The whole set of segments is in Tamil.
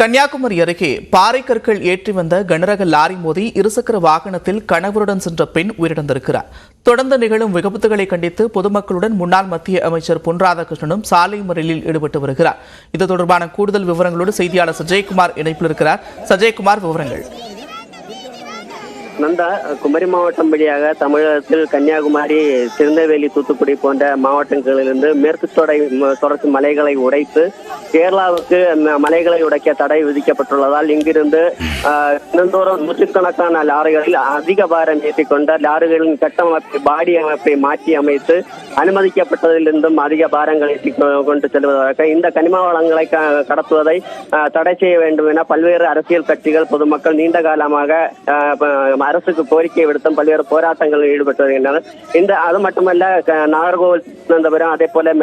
கன்னியாகுமரி அருகே பாறை கற்கள் ஏற்றி வந்த கனரக லாரி மோதி இருசக்கர வாகனத்தில் கணவருடன் சென்ற பெண் உயிரிழந்திருக்கிறார். தொடர்ந்து நிகழும் விபத்துகளை கண்டித்து பொதுமக்களுடன் முன்னாள் மத்திய அமைச்சர் பொன் ராதாகிருஷ்ணனும் சாலை மறியலில் ஈடுபட்டு வருகிறார். இது தொடர்பான கூடுதல் விவரங்களோடு செய்தியாளர் சஜயகுமார் இணைப்பில் இருக்கிறார். சஜயகுமார், விவரங்கள். நந்தா, குமரி மாவட்டம் வழியாக தமிழகத்தில் கன்னியாகுமரி, திருநெல்வேலி, தூத்துக்குடி போன்ற மாவட்டங்களிலிருந்து மேற்கு தொடர்ச்சி மலைகளை உடைத்து கேரளாவுக்கு மலைகளை உடைக்க தடை விதிக்கப்பட்டுள்ளதால் இங்கிருந்து தினந்தோறும் நூற்றுக்கணக்கான லாரிகளில் அதிக பாரம் ஏற்றிக்கொண்ட லாரிகளின் கட்டமைப்பை, பாடி அமைப்பை மாற்றி அமைத்து அனுமதிக்கப்பட்டதிலிருந்தும் அதிக பாரங்கள் ஏற்றி கொண்டு செல்வதற்காக இந்த கனிம வளங்களை கடத்துவதை தடை செய்ய வேண்டும் என பல்வேறு அரசியல் கட்சிகள், பொதுமக்கள் நீண்ட காலமாக அரசுக்கு கோரிக்கை விடுத்தும் பல்வேறு போராட்டங்களில் ஈடுபட்டு வருகின்றனர். அது மட்டுமல்ல, நாகர்கோவில், திருவனந்தபுரம், அதே போல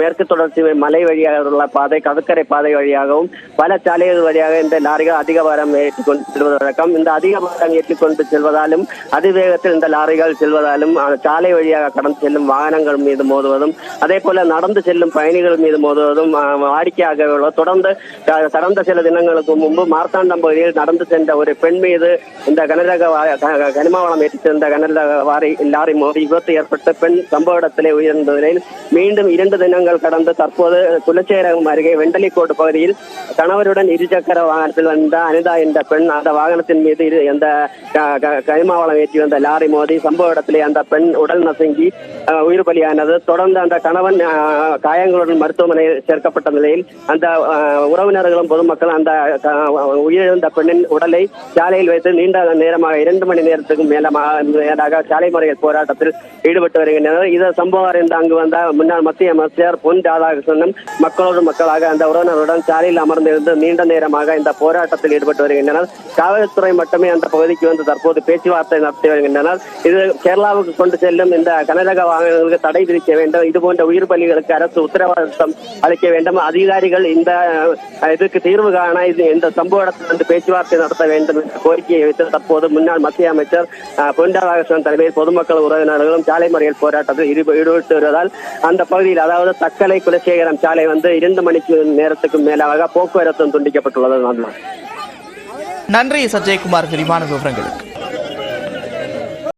மேற்கு தொடர்ச்சி மலை வழியாக உள்ள பாதை, கடற்கரை பாதை வழியாகவும் பல சாலைகள் வழியாக இந்த லாரிகள் அதிக பாரம் ஏற்றிக்கொண்டு செல்வதற்கும் இந்த அதிக பாரம் ஏற்றிக்கொண்டு செல்வதாலும் அதிவேகத்தில் இந்த லாரிகள் செல்வதாலும் சாலை வழியாக கடந்து செல்லும் வாகனங்கள் மீது மோதுவதும், அதே போல நடந்து செல்லும் பயணிகள் மீது மோதுவதும் வாடிக்கையாக தொடர்ந்து கடந்த சில தினங்களுக்கு முன்பு மார்த்தாண்டம் பகுதியில் நடந்து சென்ற ஒரு பெண் மீது இந்த கனிம வளம் ஏற்றி சென்ற லாரி மோதி விபத்து ஏற்பட்ட பெண் சம்பவ இடத்திலே உயர்ந்த நிலையில் மீண்டும் 2 தினங்கள் கடந்து தற்போது குலச்சேரம் அருகே வெண்டலிக்கோடு பகுதியில் கணவருடன் இருசக்கர வாகனத்தில் வந்த அனிதா என்ற பெண் அந்த வாகனத்தின் மீது அந்த கனிம வளம் ஏற்றி வந்த லாரி மோதி சம்பவ இடத்திலே அந்த பெண் உடல் நசுங்கி உயிர் பலியானது. தொடர்ந்து அந்த கணவன் காயங்களுடன் மருத்துவமனையில் சேர்க்கப்பட்ட நிலையில் அந்த உறவினர்களும் பொதுமக்கள் அந்த உயிரிழந்த பெண்ணின் உடலை சாலையில் வைத்து நீண்ட நேரமாக 2 மணி நேரத்துக்கும் மேலாக சாலை மறியல் போராட்டத்தில் ஈடுபட்டு வருகின்றனர். இதை சம்பவம் அறிந்து அங்கு வந்த முன்னாள் மத்திய அமைச்சர் பொன் ராதாகிருஷ்ணனும் மக்களோடு மக்களாக அந்த உறவினருடன் சாலையில் அமர்ந்திருந்து நீண்ட நேரமாக இந்த போராட்டத்தில் ஈடுபட்டு வருகின்றனர். காவல்துறை மட்டுமே அந்த பகுதிக்கு வந்து தற்போது பேச்சுவார்த்தை நடத்தி வருகின்றனர். இது கேரளாவுக்கு கொண்டு செல்லும் இந்த கனரக வாகனங்களுக்கு தடை விதிக்க வேண்டும், இதுபோன்ற உயிர் பலிகளுக்கு அரசு உத்தரவாதம் அளிக்க வேண்டும், அதிகாரிகள் இந்த இதுக்கு தீர்வு காண இந்த சம்பவ இடத்தில் வந்து பேச்சுவார்த்தை நடத்த வேண்டும் என்ற கோரிக்கையை வைத்து தற்போது முன்னாள் மத்திய அமைச்சர் பொன் ராதாகிருஷ்ணன் தலைமையில் பொதுமக்கள் உறவினர்களும் சாலை மறியல் போராட்டத்தில் ஈடுபட்டு வருவதால் அந்த பகுதியில், அதாவது தக்கலை குலசேகரம் சாலை வந்து 2 மணிக்கு நேரத்துக்கு மேலாக போக்குவரத்து துண்டிக்கப்பட்டுள்ளது. நன்றி சஜயகுமார், விரிவான விவரங்களுக்கு.